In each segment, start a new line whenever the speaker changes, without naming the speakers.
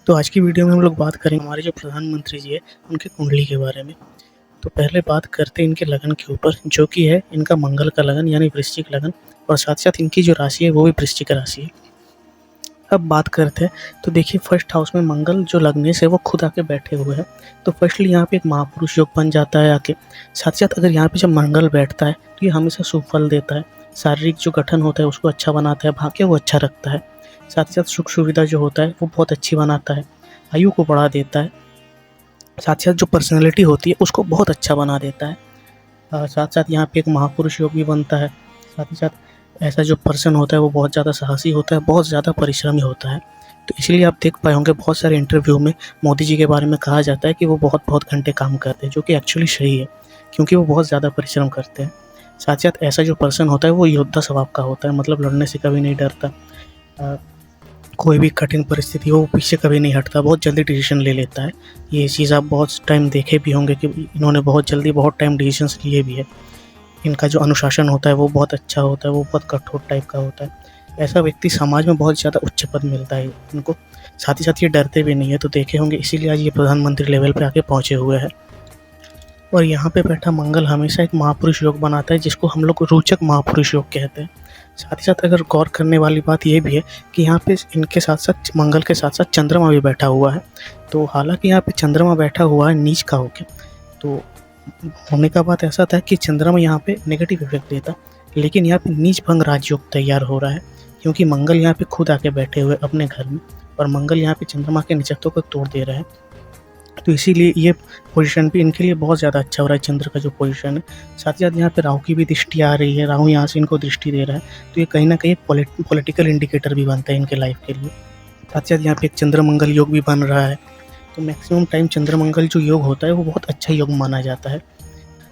तो आज की वीडियो में हम लोग बात करेंगे हमारे जो प्रधानमंत्री जी है उनकी कुंडली के बारे में। तो पहले बात करते हैं इनके लगन के ऊपर, जो कि है इनका मंगल का लगन यानी वृश्चिक लगन, और साथ साथ इनकी जो राशि है वो भी वृश्चिक राशि है। अब बात करते हैं, तो देखिए फर्स्ट हाउस में मंगल जो लग्नेश है वो खुद आके बैठे हुए हैं। तो फर्स्टली यहाँ पे एक महापुरुष योग बन जाता है आके। साथ साथ अगर यहाँ पे जब मंगल बैठता है तो ये हमेशा शुभ फल देता है। शारीरिक जो गठन होता है उसको अच्छा बनाता है, भाग्य वो अच्छा रखता है। साथ ही साथ सुख सुविधा जो होता है वो बहुत अच्छी बनाता है, आयु को बढ़ा देता है। साथ ही साथ जो पर्सनैलिटी होती है उसको बहुत अच्छा बना देता है। साथ साथ यहाँ पे एक महापुरुष योग भी बनता है। साथ ही साथ ऐसा जो पर्सन होता है वो बहुत ज़्यादा साहसी होता है, बहुत ज़्यादा परिश्रमी होता है। तो इसलिए आप देख पाए होंगे बहुत सारे इंटरव्यू में मोदी जी के बारे में कहा जाता है कि वो बहुत बहुत घंटे काम करते हैं, जो कि एक्चुअली सही है, क्योंकि वो बहुत ज़्यादा परिश्रम करते हैं। साथ ही साथ ऐसा जो पर्सन होता है वो योद्धा स्वभाव का होता है, मतलब लड़ने से कभी नहीं डरता। कोई भी कठिन परिस्थिति हो वो पीछे कभी नहीं हटता, बहुत जल्दी डिसीजन ले लेता है। ये चीज़ आप बहुत टाइम देखे भी होंगे कि इन्होंने बहुत जल्दी बहुत टाइम डिसीजंस लिए भी है। इनका जो अनुशासन होता है वो बहुत अच्छा होता है, वो बहुत कठोर टाइप का होता है। ऐसा व्यक्ति समाज में बहुत ज़्यादा उच्च पद मिलता है इनको। साथ ही साथ ये डरते भी नहीं है, तो देखे होंगे इसीलिए आज ये प्रधानमंत्री लेवल पे आके पहुँचे हुए हैं। और यहाँ पे बैठा मंगल हमेशा एक महापुरुष योग बनाता है, जिसको हम लोग रोचक महापुरुष योग कहते हैं। साथ ही साथ अगर गौर करने वाली बात ये भी है कि यहाँ पे इनके साथ साथ मंगल के साथ साथ चंद्रमा भी बैठा हुआ है। तो हालांकि यहाँ पे चंद्रमा बैठा हुआ है नीच का होके, तो होने का बात ऐसा था कि चंद्रमा यहाँ पे नेगेटिव इफेक्ट देता, लेकिन यहाँ पे नीच भंग राजयोग तैयार हो रहा है, क्योंकि मंगल यहाँ पे खुद आके बैठे हुए अपने घर में, और मंगल यहाँ पे चंद्रमा के निचत्तों को तोड़ दे रहा है। तो इसीलिए ये पोजीशन भी इनके लिए बहुत ज़्यादा अच्छा हो रहा है, चंद्र का जो पोजीशन है। साथ ही साथ यहाँ पे राहु की भी दृष्टि आ रही है, राहु यहाँ से इनको दृष्टि दे रहा है, तो ये कहीं ना कहीं पॉलिटिकल इंडिकेटर भी बनता है इनके लाइफ के लिए। साथ ही साथ यहाँ पे एक चंद्र मंगल योग भी बन रहा है। तो मैक्सिमम टाइम चंद्र मंगल जो योग होता है वो बहुत अच्छा योग माना जाता है।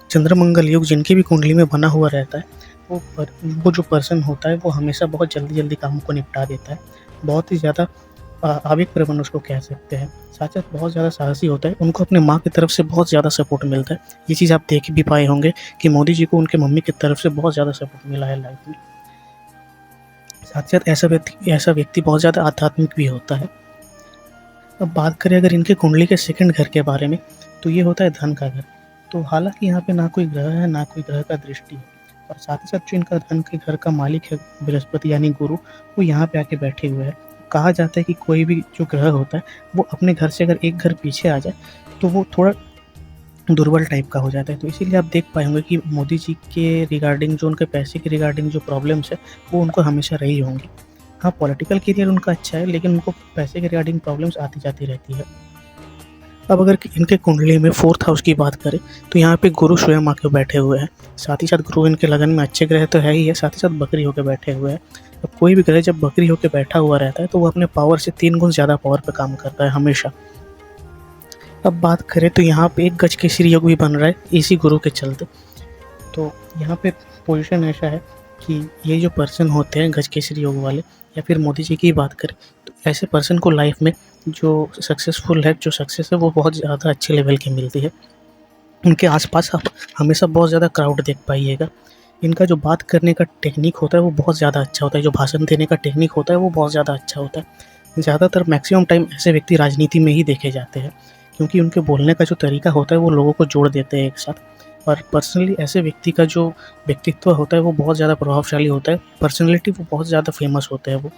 चंद्र मंगल योग जिनकी भी कुंडली में बना हुआ रहता है वो जो पर्सन होता है वो हमेशा बहुत जल्दी जल्दी कामों को निपटा देता है, बहुत ही ज़्यादा आवेगप्रवण उसको कह सकते हैं। साथ साथ बहुत ज़्यादा साहसी होता है, उनको अपने माँ की तरफ से बहुत ज़्यादा सपोर्ट मिलता है। ये चीज़ आप देख भी पाए होंगे कि मोदी जी को उनके मम्मी की तरफ से बहुत ज़्यादा सपोर्ट मिला है लाइफ में। साथ साथ ऐसा व्यक्ति बहुत ज़्यादा आध्यात्मिक भी होता है। अब बात करें अगर इनके कुंडली के सेकंड घर के बारे में, तो ये होता है धन का घर। तो हालांकि यहाँ पे ना कोई ग्रह है ना कोई ग्रह का दृष्टि है, और साथ ही साथ जो इनका धन के घर का मालिक है बृहस्पति यानी गुरु, वो यहाँ पे आके बैठे हुए हैं। कहा जाता है कि कोई भी जो ग्रह होता है वो अपने घर से अगर एक घर पीछे आ जाए तो वो थोड़ा दुर्बल टाइप का हो जाता है। तो इसीलिए आप देख पाए होंगे कि मोदी जी के रिगार्डिंग जो उनके पैसे के रिगार्डिंग जो प्रॉब्लम्स है वो उनको हमेशा रही होंगी। हाँ, पॉलिटिकल करियर उनका अच्छा है, लेकिन उनको पैसे के रिगार्डिंग प्रॉब्लम्स आती जाती रहती है। अब अगर इनके कुंडली में फोर्थ हाउस की बात करें तो यहाँ पे गुरु स्वयं आके बैठे हुए हैं। साथ ही साथ गुरु इनके लगन में अच्छे ग्रह तो है ही है, साथ ही साथ बकरी होकर बैठे हुए हैं। अब कोई भी ग्रह जब बकरी होकर बैठा हुआ रहता है तो वो अपने पावर से 3 गुण ज़्यादा पावर पे काम करता है हमेशा। अब बात करें तो यहाँ पे एक गज केसरी योग भी बन रहा है इसी गुरु के चलते। तो यहाँ पे पोजीशन ऐसा है कि ये जो पर्सन होते हैं गज केसरी योग वाले, या फिर मोदी जी की बात करें, तो ऐसे पर्सन को लाइफ में जो सक्सेसफुल है, जो सक्सेस है वो बहुत ज़्यादा अच्छे लेवल की मिलती है। उनके आसपास आप हमेशा बहुत ज़्यादा क्राउड देख पाइएगा। इनका जो बात करने का टेक्निक होता है वो बहुत ज़्यादा अच्छा होता है, जो भाषण देने का टेक्निक होता है वो बहुत ज़्यादा अच्छा होता है। ज़्यादातर मैक्सिमम टाइम ऐसे व्यक्ति राजनीति में ही देखे जाते हैं, क्योंकि उनके बोलने का जो तरीका होता है वो लोगों को जोड़ देते हैं एक साथ। और पर्सनली ऐसे व्यक्ति का जो व्यक्तित्व होता है वो बहुत ज़्यादा प्रभावशाली होता है, पर्सनैलिटी वो बहुत ज़्यादा फेमस होते हैं। वो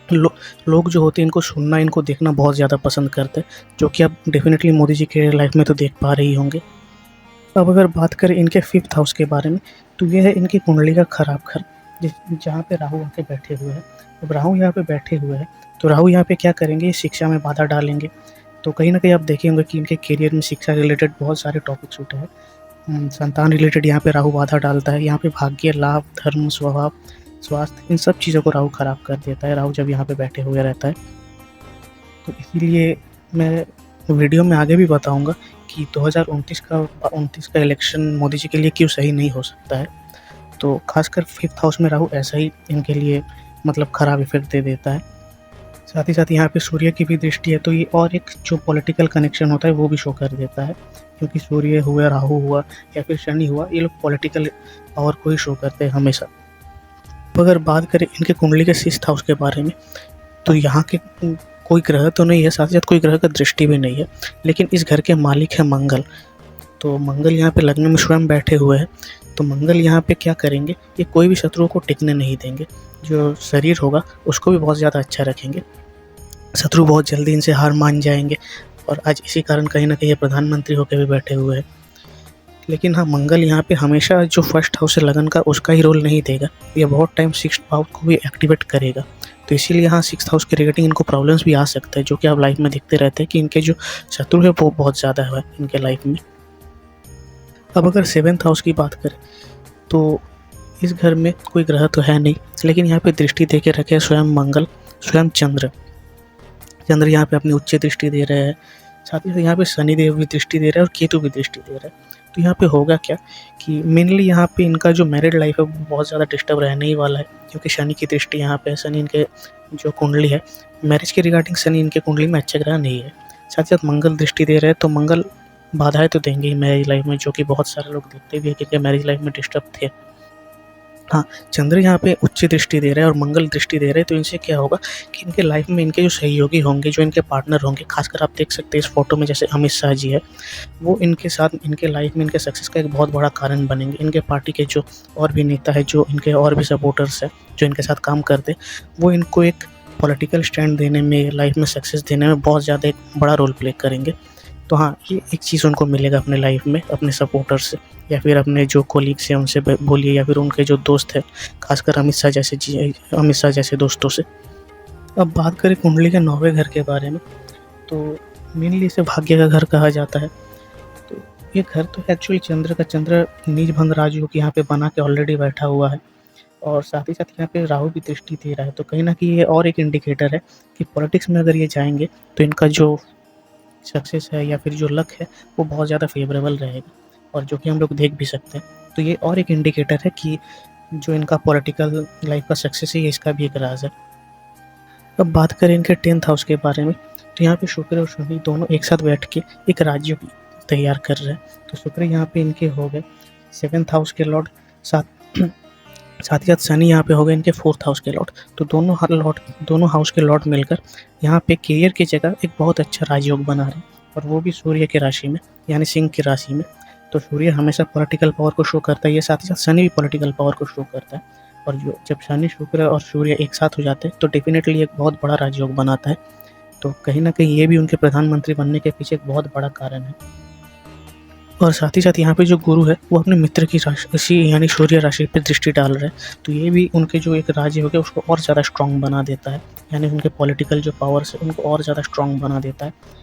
लोग जो होते हैं इनको सुनना, इनको देखना बहुत ज़्यादा पसंद करते हैं, जो कि आप डेफिनेटली मोदी जी के लाइफ में तो देख पा रहे ही होंगे। अब अगर बात करें इनके 5th हाउस के बारे में, तो ये है इनकी कुंडली का खराब घर, जहाँ पे राहु आके बैठे हुए हैं। अब राहु यहाँ पे बैठे हुए हैं तो राहु यहाँ पे क्या करेंगे, शिक्षा में बाधा डालेंगे। तो कहीं ना कहीं आप देखे होंगे कि इनके करियर में शिक्षा रिलेटेड बहुत सारे टॉपिक्स उठे हैं। संतान रिलेटेड यहाँ पे राहु बाधा डालता है। यहाँ पे भाग्य, लाभ, धर्म, स्वभाव, स्वास्थ्य, इन सब चीज़ों को राहु खराब कर देता है, राहु जब यहाँ पे बैठे हुए रहता है। तो इसीलिए मैं वीडियो में आगे भी बताऊंगा कि 2029 का इलेक्शन मोदी जी के लिए क्यों सही नहीं हो सकता है। तो खासकर 5th हाउस में राहु ऐसा ही इनके लिए मतलब ख़राब इफेक्ट दे देता है। साथ ही साथ यहाँ पे सूर्य की भी दृष्टि है, तो ये और एक जो पॉलिटिकल कनेक्शन होता है वो भी शो कर देता है, क्योंकि सूर्य हुआ, राहु हुआ या फिर शनि हुआ, ये लोग पॉलिटिकल पावर को ही शो करते हैं हमेशा। तो अगर बात करें इनके कुंडली के 6th हाउस के बारे में, तो यहाँ के कोई ग्रह तो नहीं है, साथ ही साथ कोई ग्रह का दृष्टि भी नहीं है, लेकिन इस घर के मालिक है मंगल। तो मंगल यहाँ पे लग्न में स्वयं बैठे हुए हैं। तो मंगल यहाँ पे क्या करेंगे, ये कोई भी शत्रु को टिकने नहीं देंगे, जो शरीर होगा उसको भी बहुत ज़्यादा अच्छा रखेंगे। शत्रु बहुत जल्दी इनसे हार मान जाएंगे, और आज इसी कारण कहीं ना कहीं ये प्रधानमंत्री होकर भी बैठे हुए हैं। लेकिन हाँ, मंगल यहाँ पे हमेशा जो फर्स्ट हाउस है लगन का, उसका ही रोल नहीं देगा, ये बहुत टाइम सिक्स्थ हाउस को भी एक्टिवेट करेगा। तो इसीलिए यहाँ सिक्स्थ हाउस के रिलेटिंग इनको प्रॉब्लम्स भी आ सकता है, जो कि आप लाइफ में देखते रहते हैं कि इनके जो शत्रु है वो बहुत ज़्यादा है इनके लाइफ में। अब अगर सेवेंथ हाउस की बात करें तो इस घर में कोई ग्रह तो है नहीं, लेकिन यहाँ पे दृष्टि दे के रखे स्वयं मंगल, स्वयं चंद्र। चंद्र यहाँ पे अपनी उच्च दृष्टि दे रहे हैं, साथ ही साथ यहाँ पे शनिदेव भी दृष्टि दे रहे हैं और केतु भी दृष्टि दे रहे हैं। तो यहाँ पे होगा क्या कि मेनली यहाँ पे इनका जो मैरिड लाइफ है वो बहुत ज़्यादा डिस्टर्ब रहने ही वाला है, क्योंकि शनि की दृष्टि यहाँ पे है। शनि इनके जो कुंडली है, मैरिज के रिगार्डिंग शनि इनके कुंडली में अच्छा ग्रह नहीं है। साथ ही साथ मंगल दृष्टि दे रहे हैं, तो मंगल बाधाएं तो देंगे ही मैरिज लाइफ में, जो कि बहुत सारे लोग देखते भी है कि मैरिज लाइफ में डिस्टर्ब थे। हाँ, चंद्र यहाँ पे उच्च दृष्टि दे रहे हैं और मंगल दृष्टि दे रहे हैं, तो इनसे क्या होगा कि इनके लाइफ में इनके जो सहयोगी होंगे, जो इनके पार्टनर होंगे, खासकर आप देख सकते हैं इस फोटो में जैसे अमित शाह जी है, वो इनके साथ इनके लाइफ में इनके सक्सेस का एक बहुत बड़ा कारण बनेंगे। इनके पार्टी के जो और भी नेता है, जो इनके और भी सपोर्टर्स है, जो इनके साथ काम करते, वो इनको एक पॉलिटिकल स्टैंड देने में, लाइफ में सक्सेस देने में बहुत ज़्यादा एक बड़ा रोल प्ले करेंगे। तो हाँ, ये एक चीज़ उनको मिलेगा अपने लाइफ में, अपने सपोर्टर से, या फिर अपने जो कोलीग्स हैं उनसे बोलिए, या फिर उनके जो दोस्त हैं, खासकर अमित शाह जैसे दोस्तों से। अब बात करें कुंडली के 9वें घर के बारे में, तो मेनली इसे भाग्य का घर कहा जाता है। तो ये घर तो एक्चुअली चंद्र नीच भंग राजयोग यहाँ पे बना के ऑलरेडी बैठा हुआ है, और साथ ही साथ यहाँ पे राहु भी दृष्टि दे रहा है। तो कहीं ना कहीं ये और एक इंडिकेटर है कि पॉलिटिक्स में अगर ये जाएंगे तो इनका जो सक्सेस है या फिर जो लक है वो बहुत ज़्यादा फेवरेबल रहेगा, और जो कि हम लोग देख भी सकते हैं। तो ये और एक इंडिकेटर है कि जो इनका पॉलिटिकल लाइफ का सक्सेस है, ये इसका भी एक राज है। अब बात करें इनके 10th हाउस के बारे में, तो यहाँ पे शुक्र और शनि दोनों एक साथ बैठ के एक राज्य तैयार कर रहे हैं। तो शुक्र यहाँ पे इनके हो गए 7th हाउस के लॉर्ड, साथ ही साथ शनि यहाँ पे हो गए इनके 4th हाउस के लॉर्ड। तो दोनों हाउस के लॉर्ड मिलकर यहाँ पे करियर की जगह एक बहुत अच्छा राजयोग बना रहे हैं, और वो भी सूर्य की राशि में, यानी सिंह की राशि में। तो सूर्य हमेशा पॉलिटिकल पावर को शो करता है, ये साथ ही साथ शनि भी पॉलिटिकल पावर को शो करता है। और जो जब शनि, शुक्र और सूर्य एक साथ हो जाते हैं तो डेफिनेटली एक बहुत बड़ा राजयोग बनाता है। तो कहीं ना कहीं ये भी उनके प्रधानमंत्री बनने के पीछे एक बहुत बड़ा कारण है। और साथ ही साथ यहाँ पे जो गुरु है वो अपने मित्र की राशि यानी सूर्य राशि पे दृष्टि डाल रहे हैं, तो ये भी उनके जो एक राज्य हो गया उसको और ज़्यादा स्ट्रॉन्ग बना देता है, यानी उनके पॉलिटिकल जो पावर्स है उनको और ज़्यादा स्ट्रॉन्ग बना देता है।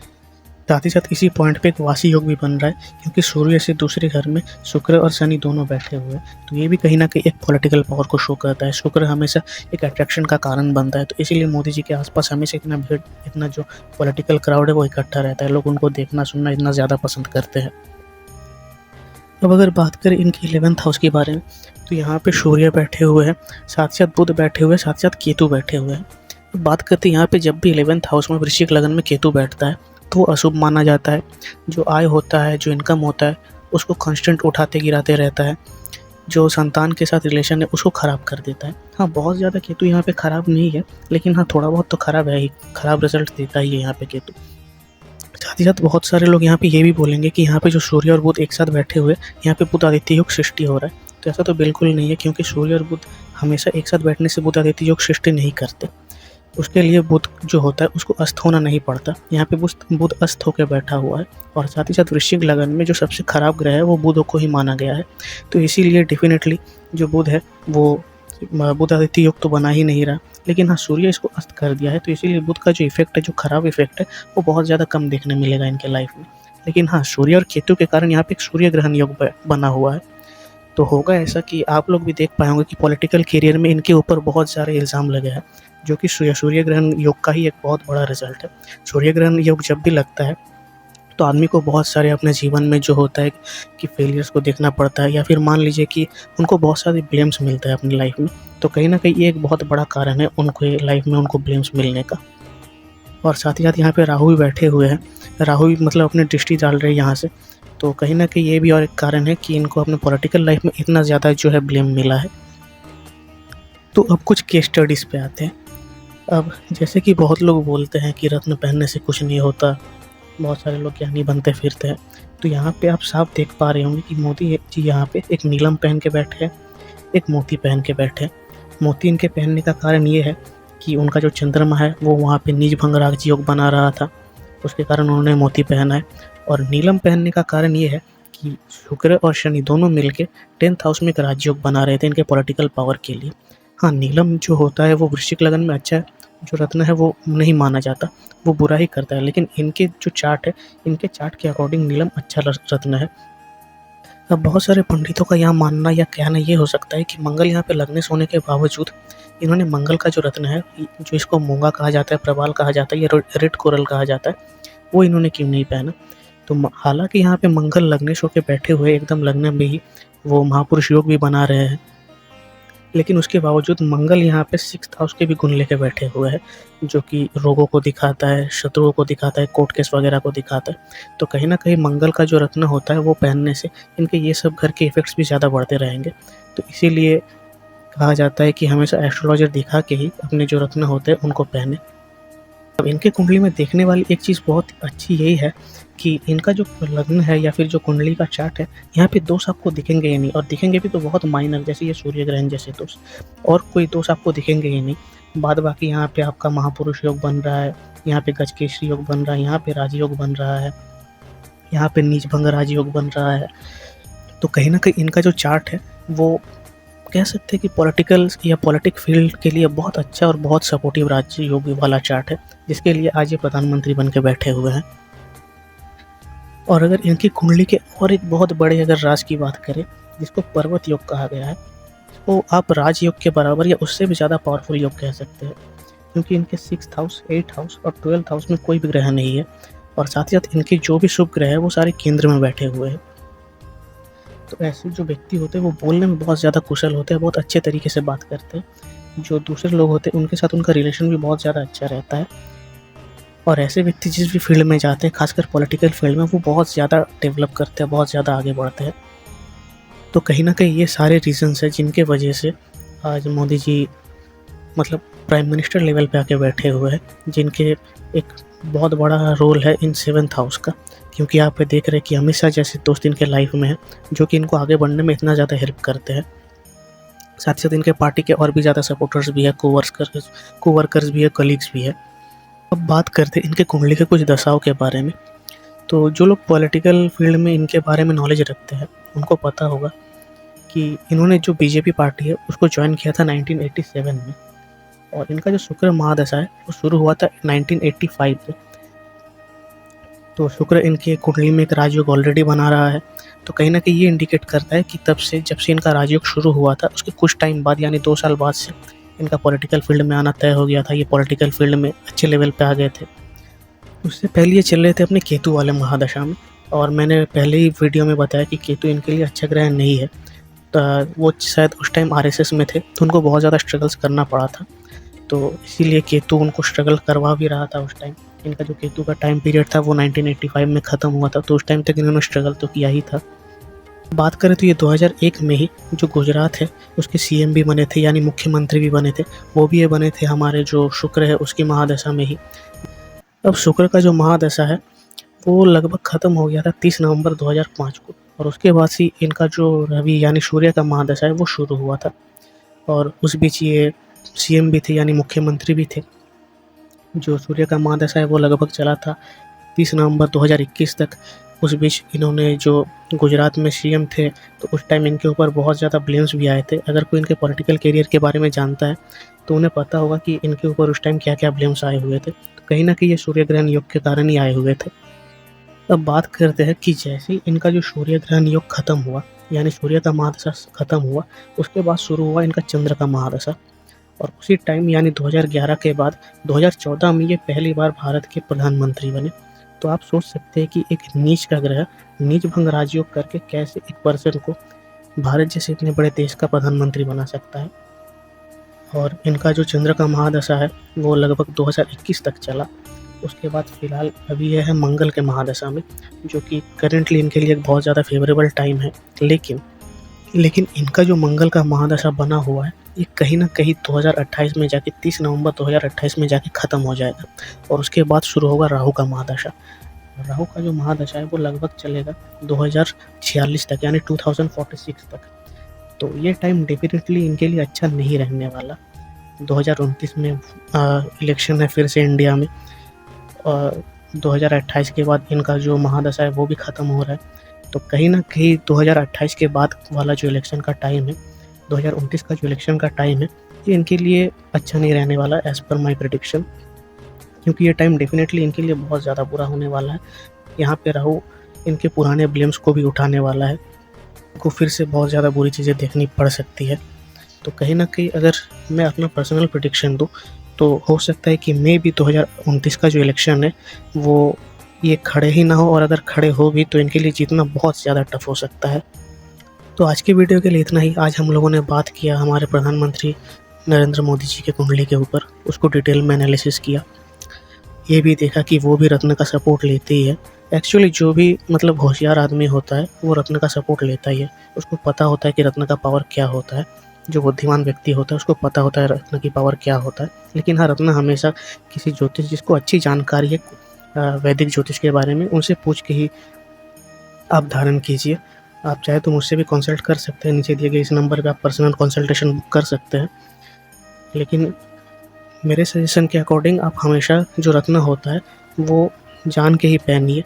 साथ ही साथ इसी पॉइंट पे एक वासी योग भी बन रहा है, क्योंकि सूर्य से दूसरे घर में शुक्र और शनि दोनों बैठे हुए हैं। तो ये भी कहीं ना कहीं एक पॉलिटिकल पावर को शो करता है। शुक्र हमेशा एक अट्रैक्शन का कारण बनता है, तो इसीलिए मोदी जी के आसपास हमेशा इतना भीड़, इतना जो पॉलिटिकल क्राउड है वो इकट्ठा रहता है, लोग उनको देखना सुनना इतना ज़्यादा पसंद करते हैं। अब अगर बात करें इनकी 11th हाउस के बारे में, तो यहाँ पे सूर्य बैठे हुए हैं, साथ ही साथ बुध बैठे हुए हैं, साथ ही साथ केतु बैठे हुए हैं। अब बात करते हैं यहाँ पे जब भी 11th हाउस में वृश्चिक लगन में केतु बैठता है तो अशुभ माना जाता है। जो आय होता है, जो इनकम होता है, उसको कांस्टेंट उठाते गिराते रहता है। जो संतान के साथ रिलेशन है उसको ख़राब कर देता है। हाँ, बहुत ज़्यादा केतु यहाँ पे ख़राब नहीं है, लेकिन हाँ थोड़ा बहुत तो ख़राब है ही, ख़राब रिजल्ट देता ही है यहाँ पे केतु। साथ ही साथ बहुत सारे लोग यहाँ पे ये भी बोलेंगे कि यहाँ पे जो सूर्य और बुध एक साथ बैठे हुए, यहाँ पे बुध आदित्य योग सृष्टि हो रहा है। तो ऐसा तो बिल्कुल नहीं है, क्योंकि सूर्य और बुध हमेशा एक साथ बैठने से बुध आदित्य योग सृष्टि नहीं करते। उसके लिए बुध जो होता है उसको अस्त होना नहीं पड़ता। यहाँ पे बुध अस्त होकर बैठा हुआ है, और साथ ही साथ वृश्चिक लगन में जो सबसे खराब ग्रह है वो बुध को ही माना गया है। तो इसीलिए डेफिनेटली जो बुध है वो बुध आदित्य योग तो बना ही नहीं रहा, लेकिन हाँ सूर्य इसको अस्त कर दिया है। तो इसीलिए बुध का जो इफेक्ट है, जो खराब इफेक्ट है, वो बहुत ज़्यादा कम देखने मिलेगा इनके लाइफ में। लेकिन हाँ, सूर्य और केतु के कारण यहाँ पे एक सूर्य ग्रहण योग बना हुआ है। तो होगा ऐसा कि आप लोग भी देख पाए होंगे कि पॉलिटिकल करियर में इनके ऊपर बहुत सारे इल्ज़ाम लगे हैं, जो कि सूर्य ग्रहण योग का ही एक बहुत बड़ा रिजल्ट है। सूर्य ग्रहण योग जब भी लगता है तो आदमी को बहुत सारे अपने जीवन में जो होता है कि फेलियर्स को देखना पड़ता है, या फिर मान लीजिए कि उनको बहुत सारे ब्लेम्स मिलता है अपनी लाइफ में। तो कहीं ना कहीं ये एक बहुत बड़ा कारण है उनको लाइफ में उनको ब्लेम्स मिलने का। और साथ ही साथ यहाँ पे राहु भी बैठे हुए हैं, राहु भी मतलब अपनी दृष्टि डाल रहे हैं यहाँ से। तो कहीं ना कहीं ये भी और एक कारण है कि इनको अपने पॉलिटिकल लाइफ में इतना ज़्यादा जो है ब्लेम मिला है। तो अब कुछ केस स्टडीज़ पे आते हैं। अब जैसे कि बहुत लोग बोलते हैं कि रत्न पहनने से कुछ नहीं होता, बहुत सारे लोग ज्ञानी बनते फिरते हैं, तो यहाँ पे आप साफ देख पा रहे होंगे कि मोदी जी यहाँ पे एक नीलम पहन के बैठे हैं, एक मोती पहन के बैठे हैं। मोती इनके पहनने का कारण ये है कि उनका जो चंद्रमा है वो वहाँ पे नीच भंग राजयोग बना रहा था, उसके कारण उन्होंने मोती पहना है। और नीलम पहनने का कारण ये है कि शुक्र और शनि दोनों मिलके 10th हाउस में एक राजयोग बना रहे थे इनके पॉलिटिकल पावर के लिए। हाँ, नीलम जो होता है वो वृश्चिक लगन में अच्छा है, जो रत्न है वो नहीं माना जाता, वो बुरा ही करता है, लेकिन इनके जो चार्ट है, इनके चार्ट के अकॉर्डिंग नीलम अच्छा रत्न है। अब बहुत सारे पंडितों का यहाँ मानना या कहना ये हो सकता है कि मंगल यहाँ पे लग्नेश होने के बावजूद इन्होंने मंगल का जो रत्न है, जो इसको मूंगा कहा जाता है, प्रबाल कहा जाता है या रेड कोरल कहा जाता है, वो इन्होंने क्यों नहीं पहना। तो हालांकि यहाँ पे मंगल लग्नेश होकर बैठे हुए एकदम लग्न में ही वो महापुरुष योग भी बना रहे हैं, लेकिन उसके बावजूद मंगल यहाँ पे 6th हाउस के भी गुण लेके बैठे हुए हैं, जो कि रोगों को दिखाता है, शत्रुओं को दिखाता है, कोर्ट केस वगैरह को दिखाता है। तो कहीं ना कहीं मंगल का जो रत्न होता है वो पहनने से इनके ये सब घर के इफेक्ट्स भी ज़्यादा बढ़ते रहेंगे। तो इसीलिए कहा जाता है कि हमेशा एस्ट्रोलॉजर दिखा के ही अपने जो रत्न होते हैं उनको पहने। अब इनके कुंडली में देखने वाली एक चीज़ बहुत अच्छी यही है कि इनका जो लग्न है या फिर जो कुंडली का चार्ट है, यहाँ पे दोष आपको दिखेंगे ही नहीं, और दिखेंगे भी तो बहुत माइनर, जैसे ये सूर्य ग्रहण जैसे दोष, और कोई दोष आपको दिखेंगे ही नहीं। बाद बाकी यहाँ पे आपका महापुरुष योग बन रहा है, यहाँ पे गजकेश्री योग बन रहा है, यहाँ पे राजयोग बन रहा है, यहाँ पे नीच भंग राजयोग बन रहा है। तो कहीं ना कहीं इनका जो चार्ट है वो कह सकते हैं कि पॉलिटिकल या पॉलिटिक फील्ड के लिए बहुत अच्छा और बहुत सपोर्टिव राज्य योग वाला चार्ट है, जिसके लिए आज ये प्रधानमंत्री बन के बैठे हुए हैं। और अगर इनकी कुंडली के और एक बहुत बड़े अगर राज की बात करें, जिसको पर्वत योग कहा गया है, तो आप राजयोग के बराबर या उससे भी ज़्यादा पावरफुल योग कह सकते हैं, क्योंकि इनके 6th हाउस, 8th हाउस और 12th हाउस में कोई भी ग्रह नहीं है, और साथ ही साथ इनके जो भी शुभ ग्रह है वो सारे केंद्र में बैठे हुए हैं। तो ऐसे जो व्यक्ति होते हैं वो बोलने में बहुत ज़्यादा कुशल होते हैं, बहुत अच्छे तरीके से बात करते हैं, जो दूसरे लोग होते हैं उनके साथ उनका रिलेशन भी बहुत ज़्यादा अच्छा रहता है। और ऐसे व्यक्ति जिस भी फील्ड में जाते हैं, खासकर पॉलिटिकल फील्ड में, वो बहुत ज़्यादा डेवलप करते हैं, बहुत ज़्यादा आगे बढ़ते हैं। तो कहीं ना कहीं ये सारे रीजंस हैं जिनके वजह से आज मोदी जी मतलब प्राइम मिनिस्टर लेवल पे आके बैठे हुए हैं, जिनके एक बहुत बड़ा रोल है इन 7th हाउस का, क्योंकि आप देख रहे हैं कि अमित शाह जैसे दोस्त इनके लाइफ में हैं, जो कि इनको आगे बढ़ने में इतना ज़्यादा हेल्प करते हैं। साथ ही साथ इनके पार्टी के और भी ज़्यादा सपोर्टर्स भी है, कोवर्कर्स भी है, कलीग्स भी है। अब बात करते हैं इनके कुंडली के कुछ दशाओं के बारे में। तो जो लोग पॉलिटिकल फील्ड में इनके बारे में नॉलेज रखते हैं उनको पता होगा कि इन्होंने जो बीजेपी पार्टी है उसको ज्वाइन किया था 1987 में, और इनका जो शुक्र महादशा है वो शुरू हुआ था 1985 में। तो शुक्र इनके कुंडली में एक राजयोग ऑलरेडी बना रहा है, तो कहीं ना कहीं ये इंडिकेट करता है कि तब से जब से इनका राजयोग शुरू हुआ था उसके कुछ टाइम बाद यानी 2 साल बाद से इनका पॉलिटिकल फील्ड में आना तय हो गया था। ये पॉलिटिकल फील्ड में अच्छे लेवल पे आ गए थे। उससे पहले ये चल रहे थे अपने केतु वाले महादशा में, और मैंने पहले ही वीडियो में बताया कि केतु इनके लिए अच्छा ग्रह नहीं है। तो वो शायद उस टाइम आरएसएस में थे तो उनको बहुत ज़्यादा स्ट्रगल्स करना पड़ा था, तो इसीलिए केतु उनको स्ट्रगल करवा भी रहा था उस टाइम। इनका जो केतु का टाइम पीरियड था वो 1985 में ख़त्म हुआ था, तो उस टाइम तक इन्होंने स्ट्रगल तो किया ही था। बात करें तो ये 2001 में ही जो गुजरात है उसके सीएम भी बने थे, यानी मुख्यमंत्री भी बने थे, वो भी ये बने थे हमारे जो शुक्र है उसकी महादशा में ही। अब शुक्र का जो महादशा है वो लगभग ख़त्म हो गया था 30 नवंबर 2005 को, और उसके बाद से इनका जो रवि यानी सूर्य का महादशा है वो शुरू हुआ था, और उस बीच ये सीएम भी थे यानी मुख्यमंत्री भी थे। जो सूर्य का महादशा है वो लगभग चला था 30 नवंबर 2021 तक। उस बीच इन्होंने जो गुजरात में सीएम थे तो उस टाइम इनके ऊपर बहुत ज़्यादा ब्लेम्स भी आए थे। अगर कोई इनके पॉलिटिकल करियर के बारे में जानता है तो उन्हें पता होगा कि इनके ऊपर उस टाइम क्या क्या ब्लेम्स आए हुए थे। तो कहीं ना कहीं ये सूर्य ग्रहण योग के कारण ही आए हुए थे। अब बात करते हैं कि जैसे ही इनका जो सूर्य ग्रहण योग खत्म हुआ यानी सूर्य का महादशा खत्म हुआ, उसके बाद शुरू हुआ इनका चंद्र का महादशा, और उसी टाइम यानी 2011 के बाद 2014 में ये पहली बार भारत के प्रधानमंत्री बने। तो आप सोच सकते हैं कि एक नीच का ग्रह नीच भंग राजयोग करके कैसे एक पर्सन को भारत जैसे इतने बड़े देश का प्रधानमंत्री बना सकता है। और इनका जो चंद्र का महादशा है वो लगभग 2021 तक चला। उसके बाद फिलहाल अभी यह है मंगल के महादशा में, जो कि करेंटली इनके लिए एक बहुत ज़्यादा फेवरेबल टाइम है। लेकिन लेकिन इनका जो मंगल का महादशा बना हुआ है, ये कहीं न कहीं 2028 में जाके 30 नवंबर 2028 में जाके ख़त्म हो जाएगा और उसके बाद शुरू होगा राहु का महादशा। राहु का जो महादशा है वो लगभग चलेगा 2046 तक, यानी 2046 तक। तो ये टाइम डेफिनेटली इनके लिए अच्छा नहीं रहने वाला। 2029 में इलेक्शन है फिर से इंडिया में, और 2028 के बाद इनका जो महादशा है वो भी ख़त्म हो रहा है। तो कहीं न कहीं 2028 के बाद वाला जो इलेक्शन का टाइम है, 2029 का जो इलेक्शन का टाइम है, ये इनके लिए अच्छा नहीं रहने वाला एज़ पर माय प्रेडिक्शन, क्योंकि ये टाइम डेफिनेटली इनके लिए बहुत ज़्यादा बुरा होने वाला है। यहाँ पे राहु इनके पुराने ब्लेम्स को भी उठाने वाला है, को फिर से बहुत ज़्यादा बुरी चीज़ें देखनी पड़ सकती है। तो कहीं न कहीं अगर मैं अपना पर्सनल प्रेडिक्शन दूँ, तो हो सकता है कि मे बी 2029 का जो इलेक्शन है वो ये खड़े ही ना हो, और अगर खड़े हो भी तो इनके लिए जीतना बहुत ज़्यादा टफ हो सकता है। तो आज की वीडियो के लिए इतना ही। आज हम लोगों ने बात किया हमारे प्रधानमंत्री नरेंद्र मोदी जी की कुंडली के ऊपर, उसको डिटेल में एनालिसिस किया। ये भी देखा कि वो भी रत्न का सपोर्ट लेते ही है। एक्चुअली जो भी मतलब होशियार आदमी होता है वो रत्न का सपोर्ट लेता ही है। उसको पता होता है कि रत्न का पावर क्या होता है। जो बुद्धिमान व्यक्ति होता है उसको पता होता है रत्न की पावर क्या होता है। लेकिन हाँ, रत्न हमेशा किसी ज्योतिष जिसको अच्छी जानकारी है वैदिक ज्योतिष के बारे में, उनसे पूछ के ही आप धारण कीजिए। आप चाहे तो मुझसे भी कंसल्ट कर सकते हैं, नीचे दिए गए इस नंबर पे आप पर्सनल कंसल्टेशन बुक कर सकते हैं। लेकिन मेरे सजेशन के अकॉर्डिंग आप हमेशा जो रत्न होता है वो जान के ही पहनिए,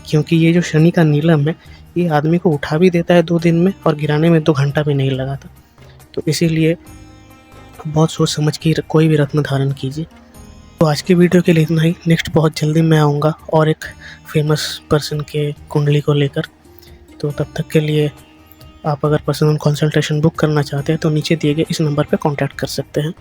क्योंकि ये जो शनि का नीलम है ये आदमी को उठा भी देता है 2 दिन में और गिराने में 2 घंटा भी नहीं लगाता। तो इसीलिए बहुत सोच समझ के कोई भी रत्न धारण कीजिए। तो आज की वीडियो के लिए इतना ही। नेक्स्ट बहुत जल्दी मैं आऊँगा और एक फेमस पर्सन के कुंडली को लेकर। तो तब तक के लिए आप अगर पर्सनल कंसल्टेशन बुक करना चाहते हैं तो नीचे दिए गए इस नंबर पर कॉन्टैक्ट कर सकते हैं।